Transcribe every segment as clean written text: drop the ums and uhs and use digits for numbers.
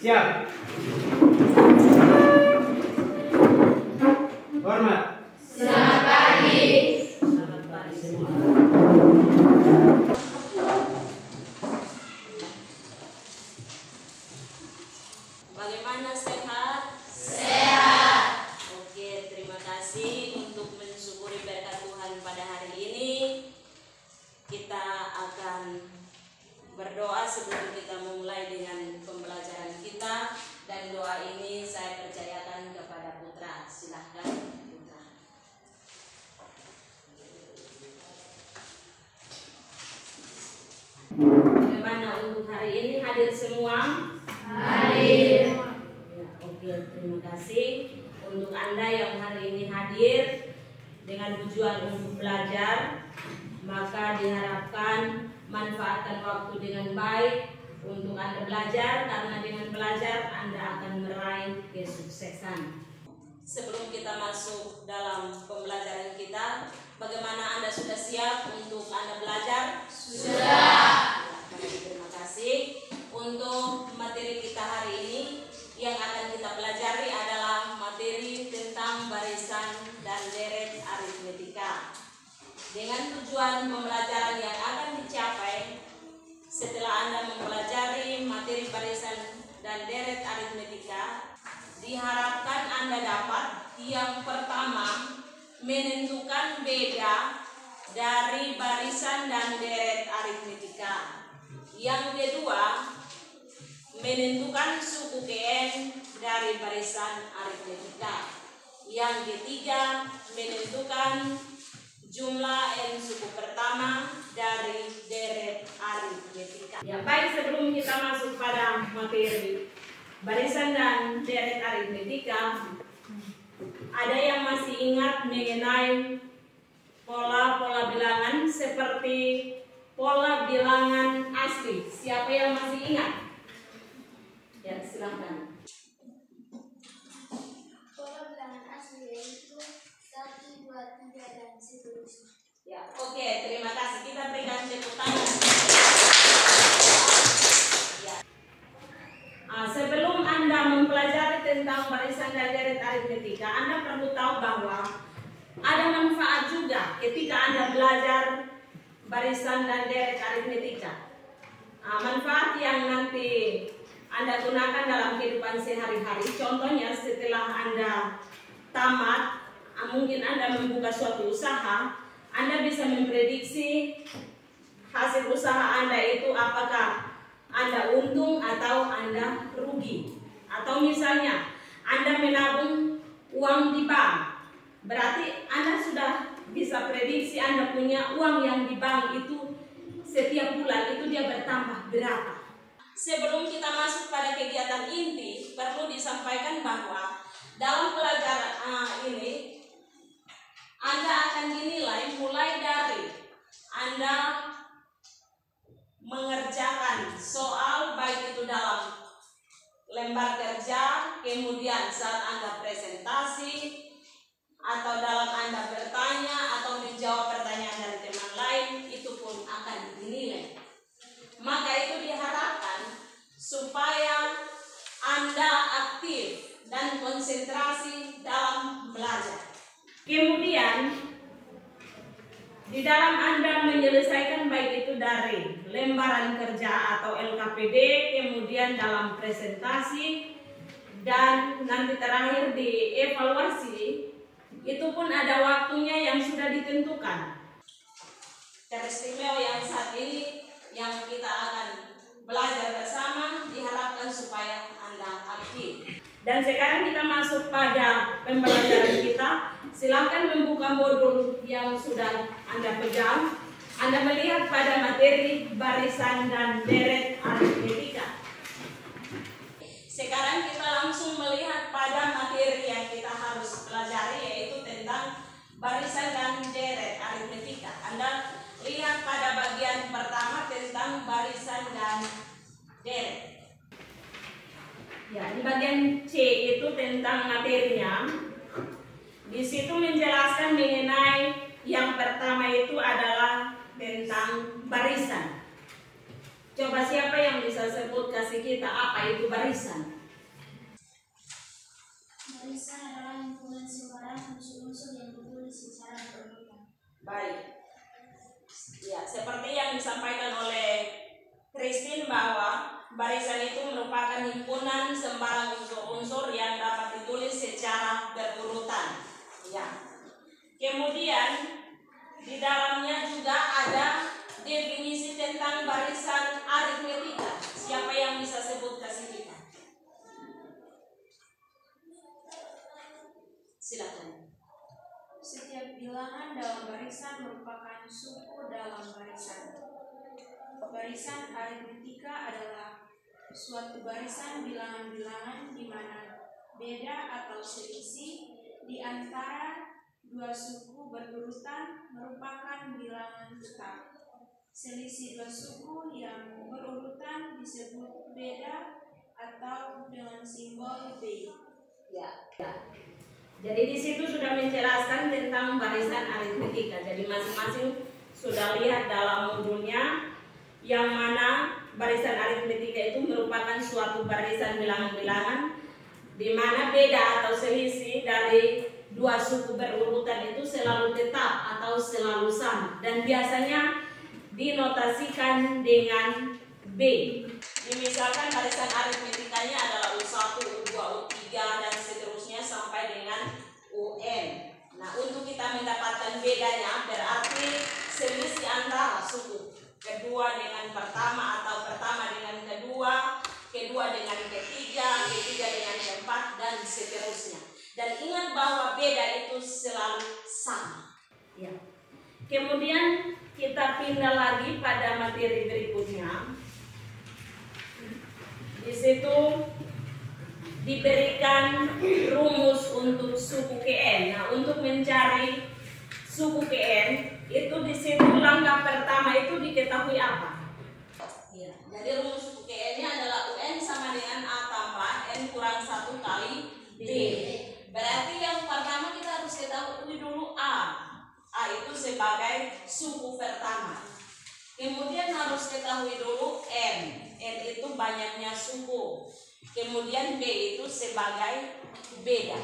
Siap. Hormat. Selamat pagi. Selamat pagi semua. Bagaimana, sehat? Sehat. Oke, terima kasih untuk mensyukuri berkat Tuhan pada hari ini. Kita akan berdoa sebelum kita memulai dengan pembelajaran kita, dan doa ini saya percayakan kepada Putra. Silahkan Putra. Bagaimana untuk hari ini, hadir semua? Hadir. Ya, oke, terima kasih untuk Anda yang hari ini hadir dengan tujuan untuk belajar. Maka diharapkan manfaatkan waktu dengan baik untuk Anda belajar, karena dengan belajar Anda akan meraih kesuksesan. Sebelum kita masuk dalam pembelajaran kita, bagaimana Anda sudah siap untuk Anda belajar? Sudah. Terima kasih. Untuk materi kita hari ini yang akan kita pelajari adalah materi tentang barisan dan deret aritmetika. Dengan tujuan pembelajaran yang akan dicapai setelah Anda mempelajari materi barisan dan deret aritmetika, diharapkan Anda dapat yang pertama menentukan beda dari barisan dan deret aritmetika. Yang kedua, menentukan suku KN dari barisan aritmetika. Yang ketiga, menentukan jumlah N suku pertama dari deret aritmetika. Ya, baik, sebelum kita masuk pada materi barisan dan deret aritmetika, ada yang masih ingat mengenai pola-pola bilangan seperti pola bilangan asli? Siapa yang masih ingat? Ya, silakan. Pola bilangan asli yaitu 1, 2, 3 dan seterusnya. Ya, oke, terima kasih. Kita berikan tepuk tangan. Ya. Sebelum Anda mempelajari tentang barisan dan deret aritmetika, Anda perlu tahu bahwa ada manfaat juga ketika Anda belajar barisan dan deret aritmetika. Manfaat yang nanti Anda gunakan dalam kehidupan sehari-hari. Contohnya, setelah Anda tamat, mungkin Anda membuka suatu usaha, Anda bisa memprediksi hasil usaha Anda itu apakah Anda untung atau Anda rugi. Atau misalnya Anda menabung uang di bank, berarti Anda sudah bisa prediksi Anda punya uang yang di bank itu setiap bulan itu dia bertambah berapa. Sebelum kita masuk pada kegiatan inti, perlu disampaikan bahwa dalam pelajaran ini Anda akan dinilai mulai dari Anda mengerjakan soal, baik itu dalam lembar kerja, kemudian saat Anda presentasi, atau dalam Anda bertanya atau menjawab pertanyaan dari teman lain, itu pun akan dinilai. Maka itu diharapkan supaya Anda aktif dan konsentrasi dalam belajar. Kemudian di dalam Anda menyelesaikan baik itu dari lembaran kerja atau LKPD, kemudian dalam presentasi, dan nanti terakhir di evaluasi, itu pun ada waktunya yang sudah ditentukan. Teristimewa yang saat ini yang kita akan belajar bersama diharapkan supaya Anda aktif. Dan sekarang kita masuk pada pembelajaran kita. Silakan membuka modul yang sudah Anda pegang. Anda melihat pada materi barisan dan deret aritmetika. Sekarang kita langsung melihat pada materi yang kita harus pelajari, yaitu tentang barisan dan deret aritmetika. Anda lihat pada bagian pertama tentang barisan dan deret. Ya, di bagian C itu tentang materinya. Di situ menjelaskan mengenai yang pertama itu adalah tentang barisan. Coba Coba siapa yang bisa sebut kasih kita apa itu barisan? Barisan adalah himpunan sembarang unsur-unsur yang ditulis secara berurutan. Baik. Ya, seperti yang disampaikan oleh Christine bahwa barisan itu merupakan himpunan sembarang unsur-unsur yang dapat ditulis secara berurutan. Ya. Kemudian di dalamnya juga ada definisi tentang barisan aritmetika. Siapa yang bisa sebut kasih kita? Silakan. Setiap bilangan dalam barisan merupakan suku dalam barisan. Barisan aritmetika adalah suatu barisan bilangan-bilangan di mana beda atau selisih di antara dua suku berurutan merupakan bilangan tetap. Selisih dua suku yang berurutan disebut beda atau dengan simbol B. Ya. Jadi di situ sudah menjelaskan tentang barisan aritmetika. Jadi masing-masing sudah lihat dalam modulnya yang mana barisan aritmetika itu merupakan suatu barisan bilangan-bilangan di mana beda atau selisih dari dua suku berurutan itu selalu tetap atau selalu sama dan biasanya dinotasikan dengan B. Misalkan barisan aritmetikanya adalah U1, U2, U3 dan seterusnya sampai dengan UN. Nah, untuk kita mendapatkan bedanya berarti selisih antara suku kedua dengan pertama atau pertama dengan kedua, kedua dengan ketiga, ketiga dengan keempat dan seterusnya. Dan ingat bahwa beda itu selalu sama. Ya. Kemudian kita pindah lagi pada materi berikutnya. Di situ diberikan rumus untuk suku KN. Nah, untuk mencari suku KN itu di situ langkah pertama itu diketahui apa? Ya, jadi rumus suku KN-nya adalah UN sama dengan A tambah N kurang 1 kali B. Berarti yang pertama kita harus ketahui dulu A. A itu sebagai suku pertama. Kemudian harus ketahui dulu N. N itu banyaknya suku. Kemudian B itu sebagai beda.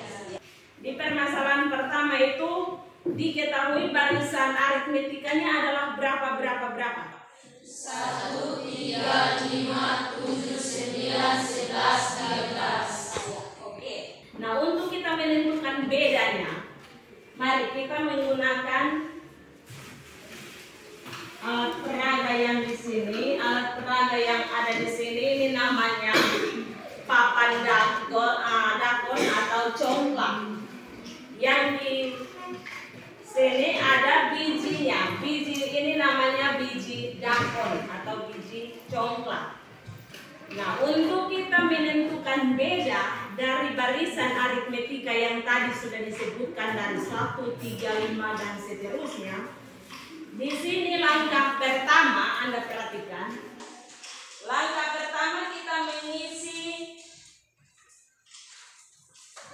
Di permasalahan pertama itu diketahui barisan aritmetikanya adalah berapa? 1, 3, 5, 7, 9, 11, 13. Oke. Nah, untuk kita menentukan bedanya, mari kita menggunakan alat peraga yang di sini. Alat peraga yang ada di sini ini namanya papan dakon atau congklak. Yang di sini ada bijinya. Biji ini namanya biji dakon atau biji congklak. Nah, untuk kita menentukan beda dari barisan aritmetika yang tadi sudah disebutkan dari 1, 3, 5 dan seterusnya. Di sini langkah pertama, Anda perhatikan. Langkah pertama kita mengisi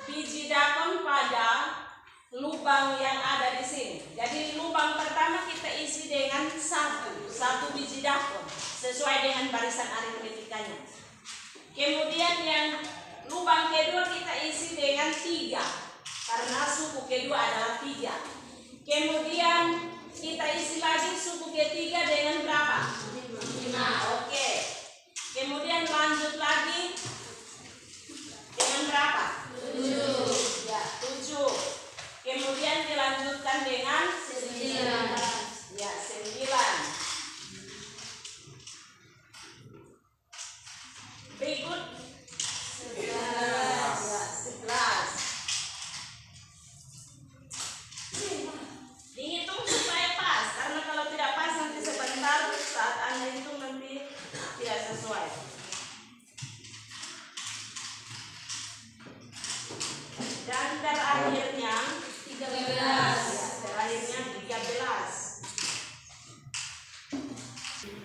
biji dakon pada lubang yang ada di sini. Jadi lubang pertama kita isi dengan satu biji dakon sesuai dengan barisan aritmetikanya. Kemudian yang lubang kedua kita isi dengan 3 karena suku kedua adalah 3. Kemudian kita isi lagi suku ketiga dengan berapa? 5. Oke. Kemudian lanjut lagi dengan berapa? 7. Ya, 7. Kemudian dilanjutkan dengan 9. Ya, 9. Berikut 11. Ya, 11. Dihitung supaya pas, karena kalau tidak pas nanti sebentar saat Anda hitung nanti tidak sesuai. Dan terakhirnya 13. Ya, terakhirnya 13.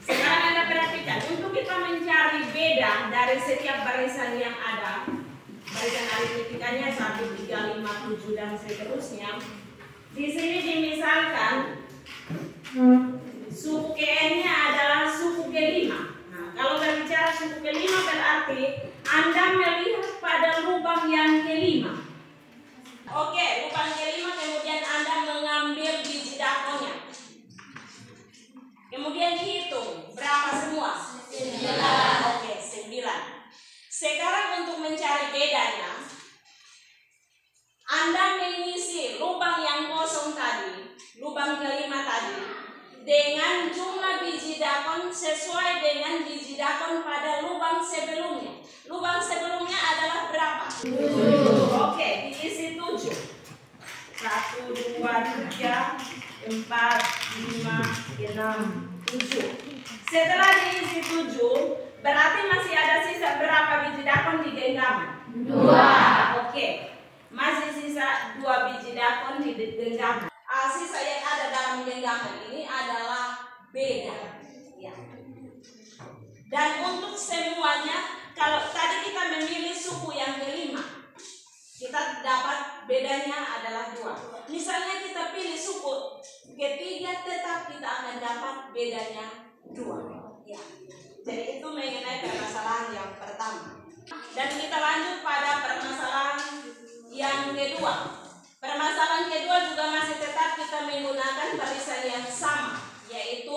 Sekarang Anda perhatikan, untuk kita mencari beda dari setiap barisan yang ada, barisan aritmetikanya 1, 3, 5, 7 dan seterusnya. Di sini dimisalkan suku KN-nya adalah suku G5. Nah, Kalau berbicara suku kelima berarti Anda melihat pada lubang yang kelima. Oke, lubang kelima kemudian Anda mengambil biji dakonnya. Kemudian dihitung berapa semua? 9. Oke, 9. Sekarang untuk mencari bedanya, Anda mengisi lubang yang kosong tadi, lubang kelima tadi, dengan jumlah biji dakon sesuai dengan biji dakon pada lubang sebelumnya. Lubang sebelumnya adalah berapa? 7. Oke, diisi 7. 1, 2, 3, 4, 5, 6, 7. Setelah diisi 7, berarti masih ada sisa berapa biji dakon di genggaman? 2. Oke, masih sisa 2 biji dakon di genggaman. Sisa yang ada dalam genggaman ini adalah beda. Ya. Dan untuk semuanya, kalau tadi kita memilih suku yang kelima, kita dapat bedanya adalah 2. Misalnya kita pilih suku ketiga, tetap kita akan dapat bedanya 2. Ya. Jadi itu mengenai permasalahan yang pertama. Dan kita lanjut pada permasalahan yang kedua. Permasalahan kedua juga masih tetap kita menggunakan barisan yang sama, yaitu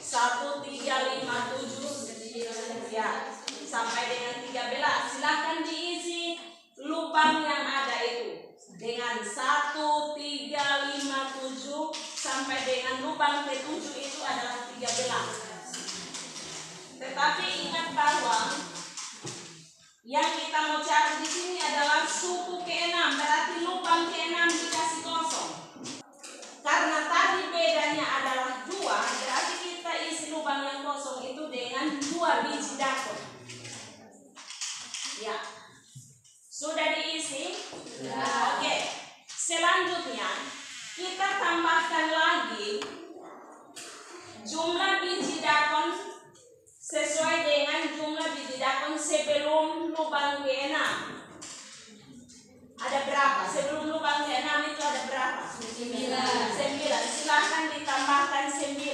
1, 3, 5, 7 ya, sampai dengan 13. Silakan diisi lubang yang ada itu dengan 1, 3, 5, 7 sampai dengan lubang ke-7 itu adalah 13. Tetapi ingat bahwa yang kita mau cari di sini adalah suku ke-6, berarti lubang ke-6 dikasih kosong. Karena tadi bedanya adalah 2, berarti kita isi lubang yang kosong itu dengan 2 biji dakon. Ya, sudah diisi? Ya. Oke, selanjutnya kita tambahkan lagi jumlah biji dakon sesuai dengan jumlah biji dakon sebelum lubang ke-6. Ada berapa? Sebelum lubang ke-6 itu ada berapa? 9. Silahkan ditambahkan 9.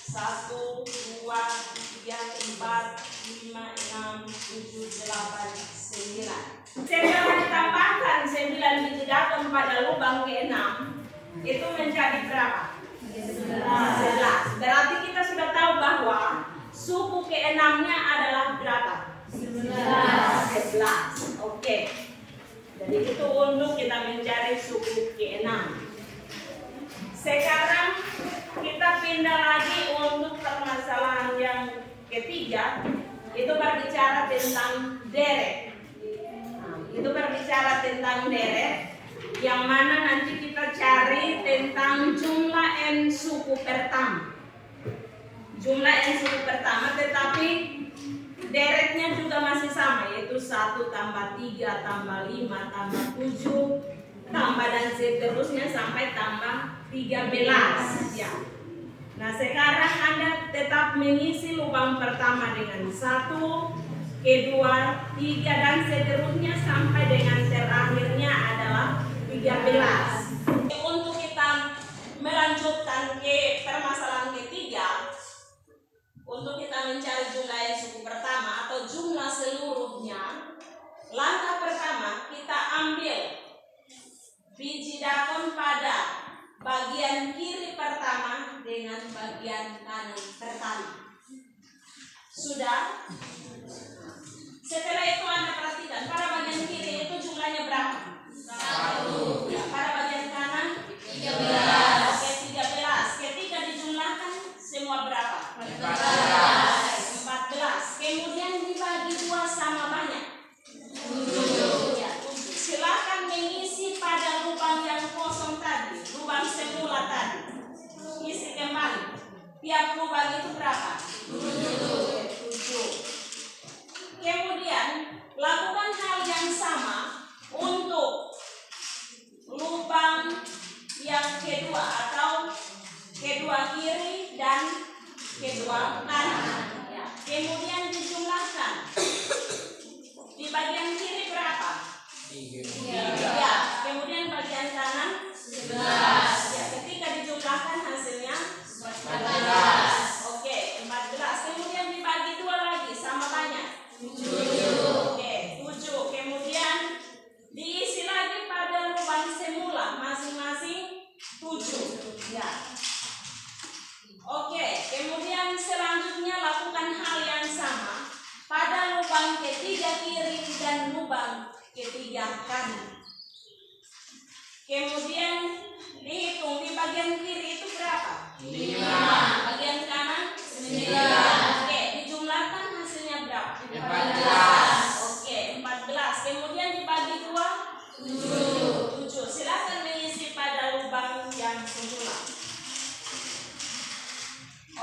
1, 2, 3, 4, 5, 6, 7, 8, 9. Setelah ditambahkan 9 biji dakon pada lubang ke-6, itu menjadi berapa? 11. Berarti kita sudah tahu bahwa suku ke-6-nya adalah berapa? 11. Oke. Jadi itu untuk kita mencari suku ke-6. Sekarang kita pindah lagi untuk permasalahan yang ketiga. Itu berbicara tentang deret. Itu berbicara tentang deret, yang mana nanti kita cari tentang jumlah n suku pertama. Jumlah n suku pertama, tetapi deretnya juga masih sama, yaitu 1 tambah 3 tambah 5 tambah 7 tambah dan seterusnya sampai tambah 13. Ya. Nah, sekarang Anda tetap mengisi lubang pertama dengan 1, kedua, 3 dan seterusnya sampai dengan terakhirnya adalah 13. Untuk kita melanjutkan ke permasalahan ketiga, untuk kita mencari jumlah yang suku pertama atau jumlah seluruhnya, langkah pertama kita ambil biji dakon pada bagian kiri pertama dengan bagian kanan pertama. Sudah? Setelah itu Anda perhatikan pada bagian kiri itu jumlahnya berapa? 1. Ya, pada bagian kanan 13. Oke, 13. Ketika dijumlahkan semua berapa? 14. Kemudian dibagi 2 sama banyak? 7. Ya, 7. Silakan mengisi pada lubang yang kosong tadi, lubang semula tadi. Isi kembali. Tiap lubang itu berapa? 7. Kemudian lakukan hal yang sama untuk lubang yang kedua atau kedua kiri dan kedua kanan. Ya. Kemudian dijumlahkan. Di bagian kiri berapa? 3. Ya. Kemudian bagian kanan 11. Ya. Ketika dijumlahkan hasilnya 14. Oke, 14. Kemudian dibagi Kemudian dihitung di bagian kiri itu berapa? 5. Bagian kanan 9. Oke, dijumlahkan hasilnya berapa? 14. Oke, 14. Kemudian dibagi 2 7. Silakan mengisi pada lubang yang semula.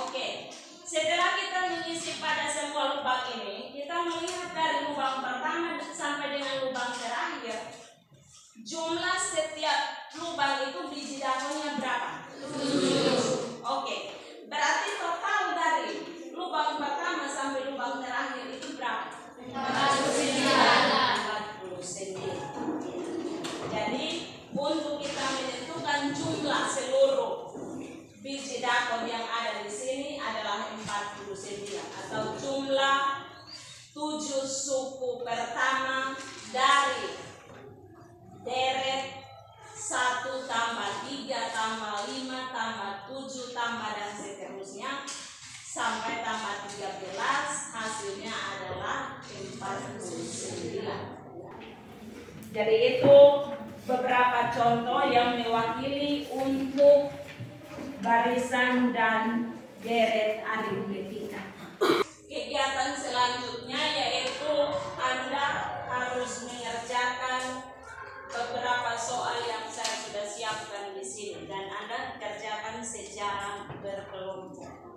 Oke, setelah kita mengisi pada semua lubang ini, kita melihat dari lubang pertama sampai dengan lubang terakhir, jumlah setiap lubang itu biji daunnya berapa? 7. Oke, berarti total dari lubang pertama sampai lubang terakhir itu berapa? 49. Jadi untuk kita menentukan jumlah seluruh biji daun yang ada di sini adalah 49 atau jumlah 7 suku pertama dari deret 1 tambah 3 tambah 5 tambah 7 tambah dan seterusnya sampai tambah 13, hasilnya adalah 49. Jadi itu beberapa contoh yang mewakili untuk barisan dan deret aritmetika. Kegiatan selanjutnya yaitu Anda harus mengerjakan beberapa soal yang saya sudah siapkan di sini dan Anda kerjakan secara berkelompok.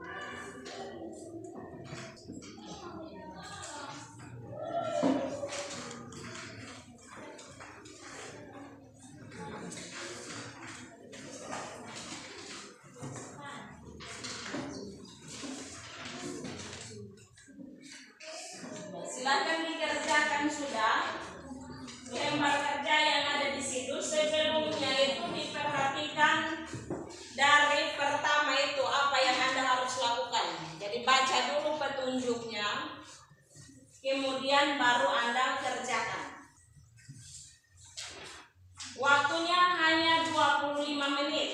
Silakan dikerjakan sudah. Lembar kerja yang ada di situ sebelumnya itu diperhatikan dari pertama itu apa yang Anda harus lakukan. Jadi baca dulu petunjuknya, kemudian baru Anda kerjakan. Waktunya hanya 25 menit.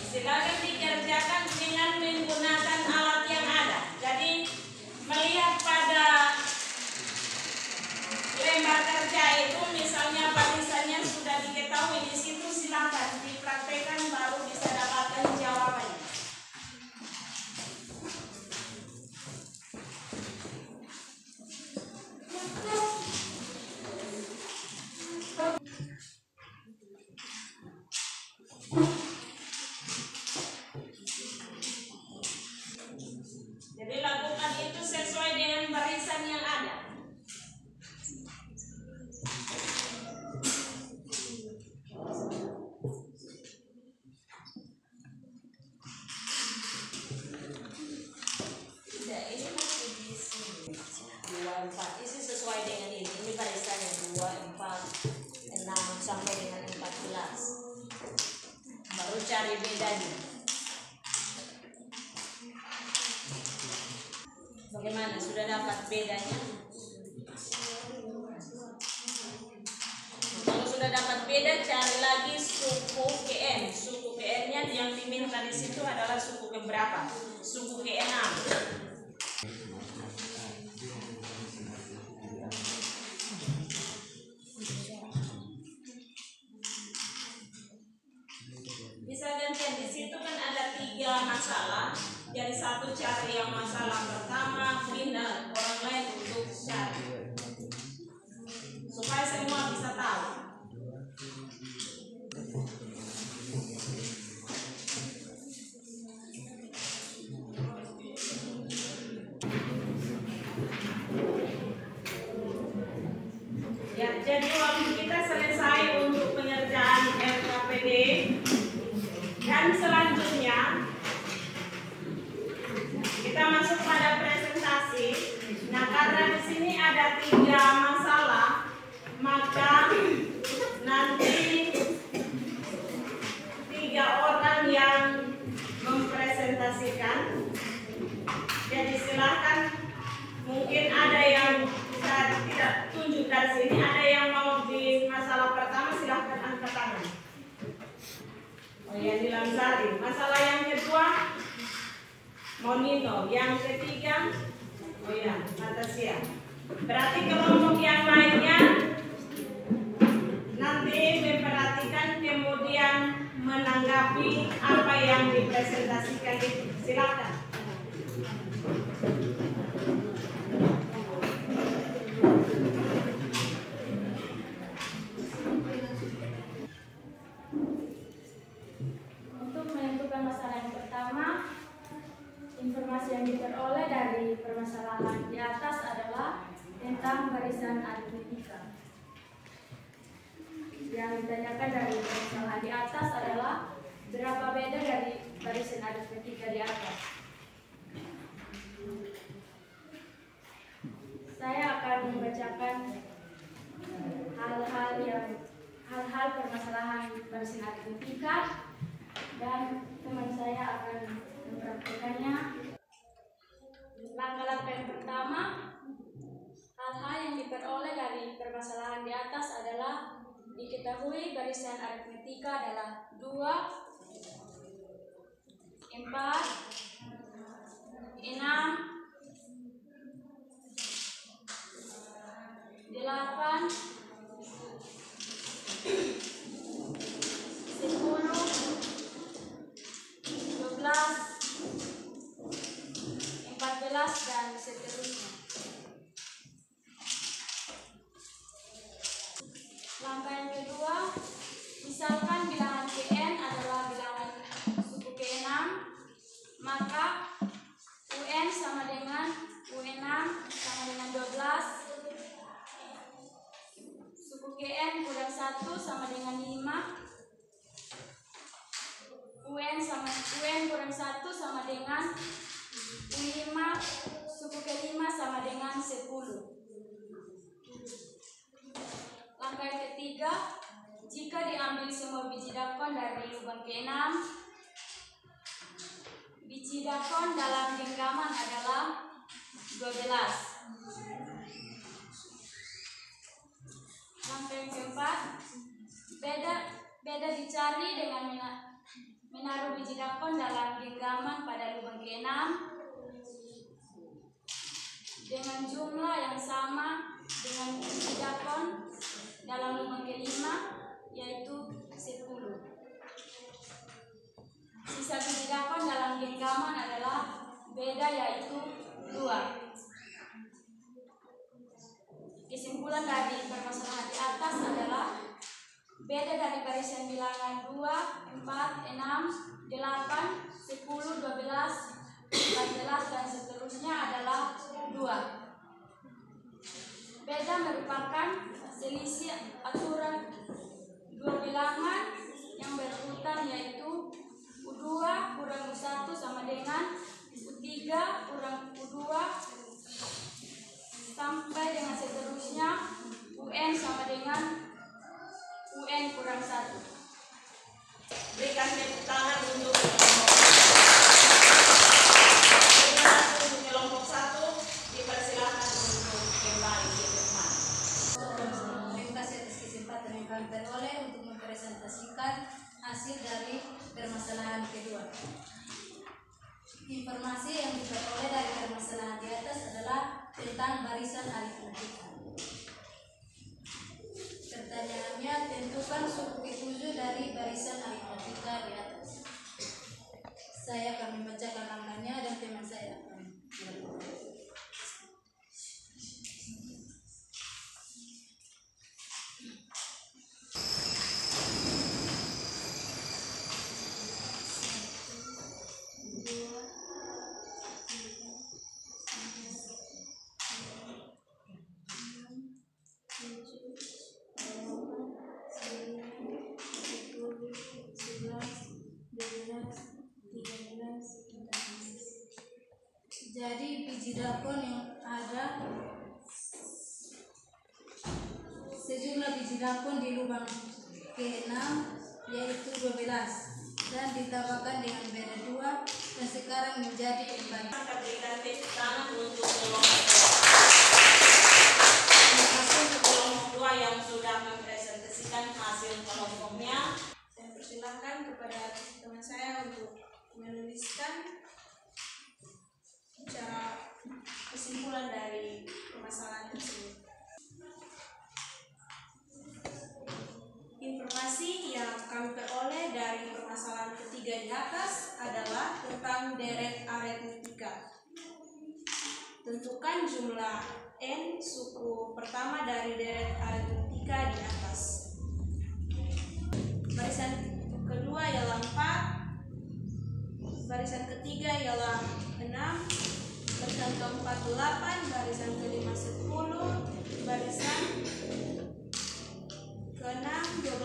Silakan dikerjakan dengan menggunakan alat yang ada. Jadi melihat pada lembar kerja itu misalnya barisannya sudah diketahui di situ, silakan dipraktekkan baru bisa dapatkan jawabannya. Jadi lakukan itu sesuai dengan barisan yang ada. Tidak, ini masih di sini 2, 4. Isi sesuai dengan ini. Ini barisannya 2, 4, 6 sampai dengan 14. Baru cari bedanya. Bagaimana? Sudah dapat bedanya? Kalau sudah dapat beda, cari lagi suku KN. Suku KN-nya yang diminta di situ adalah suku keberapa? Suku ke-6. Bisa gantian, di situ kan ada 3 masalah. Jadi satu cari yang masalah pertama, pindah orang lain untuk cari supaya semua bisa tahu. Ya, jadi waktu kita selesai untuk pengerjaan LKPD dan selanjutnya kita masuk pada presentasi. Nah, karena di sini ada 3 masalah, maka nanti 3 orang yang mempresentasikan. Jadi silahkan, mungkin ada yang saya tidak tunjuk dari sini, ada yang mau di masalah pertama, silahkan angkat tangan. Oh ya, di Lamsari. Masalah yang kedua, Monino. Yang ketiga, oh ya, Natasha. Berarti kelompok yang lainnya yang ditanyakan dari permasalahan di atas adalah berapa beda dari barisan aritmetika di atas. Saya akan membacakan hal-hal permasalahan barisan aritmetika dan teman saya akan mempraktekannya. Langkah-langkah yang pertama, hal-hal yang diperoleh dari permasalahan di atas adalah diketahui barisan aritmetika adalah 2, 4, 6, 8, 14 dan seterusnya. Langkah yang kedua, misalkan bilangan Kn adalah bilangan suku K6, maka UN sama dengan UN6 sama dengan 12, suku Kn kurang 1 sama dengan 5, UN kurang 1 sama dengan U5, suku K5 sama dengan 10. Langkah yang ketiga, jika diambil semua biji dakon dari lubang K6, biji dakon dalam genggaman adalah 12. Langkah yang keempat, beda dicari dengan menaruh biji dakon dalam genggaman pada lubang K6 dengan jumlah yang sama dengan biji dakon dalam lubang K5, yaitu 10. Sisa biji dakon dalam genggaman adalah beda, yaitu 2. Kesimpulan dari permasalahan di atas adalah beda dari barisan bilangan 2, 4, 6, 8, 10, 12, 14 dan seterusnya adalah 2. Beda merupakan selisih aturan dua bilangan yang berurutan, yaitu U2 kurang U1 sama dengan U3 kurang U2 sampai dengan seterusnya UN sama dengan UN kurang 1. Berikan tepuk tangan untuk kelompok 1. Dipersilakan untuk kembali ke depan. Terima kasih atas kesempatan yang kami peroleh untuk mempresentasikan hasil dari permasalahan kedua. Informasi yang diperoleh dari permasalahan di atas adalah tentang barisan aritmetika. Pertanyaannya, tentukan suku ke-7 dari barisan aritmetika di atas. Saya akan membacakan langkahnya dan teman saya akan melakukan. Jadi biji dakon yang ada, sejumlah biji dakon di lubang K6 yaitu 12 dan ditambahkan dengan beda 2 dan sekarang menjadi 4. Berikan tepuk tangan untuk kelompok 2 yang sudah mempresentasikan hasil kelompoknya. Saya persilakan kepada teman saya untuk menuliskan cara kesimpulan dari permasalahan tersebut. Informasi yang kami peroleh dari permasalahan ketiga di atas adalah tentang deret aritmetika. Tentukan jumlah n suku pertama dari deret aritmetika di atas. Barisan kedua ialah 4, barisan ketiga ialah 6, barisan keempat 8, barisan kelima 10, barisan keenam 12,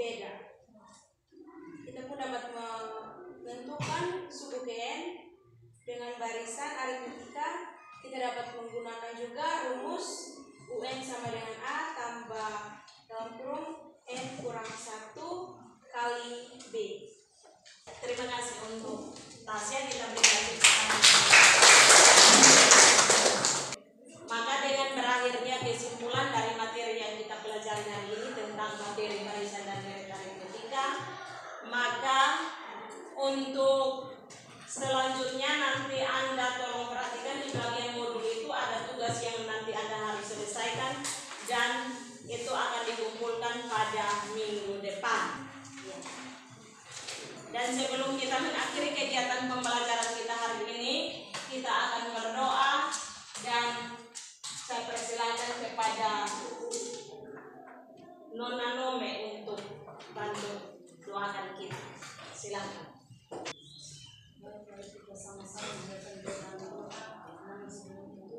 beda. Kita pun dapat menentukan suku GN dengan barisan aritmetika. Kita dapat menggunakan juga rumus UN sama dengan A tambah dalam kurung N kurang 1 kali B. Terima kasih untuk Tasya, kita berikan tepuk tangan. Maka dengan berakhirnya kesimpulan dari materi yang kita pelajari hari ini tentang materi barisan dan deret aritmetika, maka untuk selanjutnya nanti Anda tolong perhatikan di bagian modul itu ada tugas yang nanti Anda harus selesaikan dan itu akan dikumpulkan pada minggu depan. Dan sebelum kita mengakhiri kegiatan pembelajaran kita hari ini, kita akan berdoa dan saya persilakan kepada Nona Nome untuk bantu doakan kita. Silakan. Mari kita sama-sama menjalankan doa. Namun sebelum itu,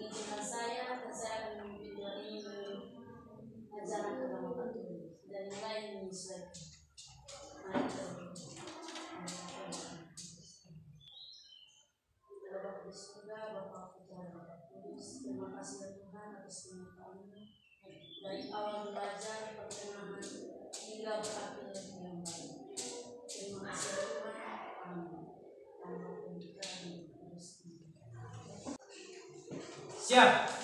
izinkan saya dan saya akan memimpin doa ini ajaran agama Katolik dan mulai menyesuaikan. Mari kita berdoa. Bapa di surga, Bapa Putra dan Roh Kudus, terima kasih ya Tuhan atas penyertaan-Mu dari awal belajar pertengahan hingga berakhir yang baik. Terima kasih ya Tuhan. Amin. Siap.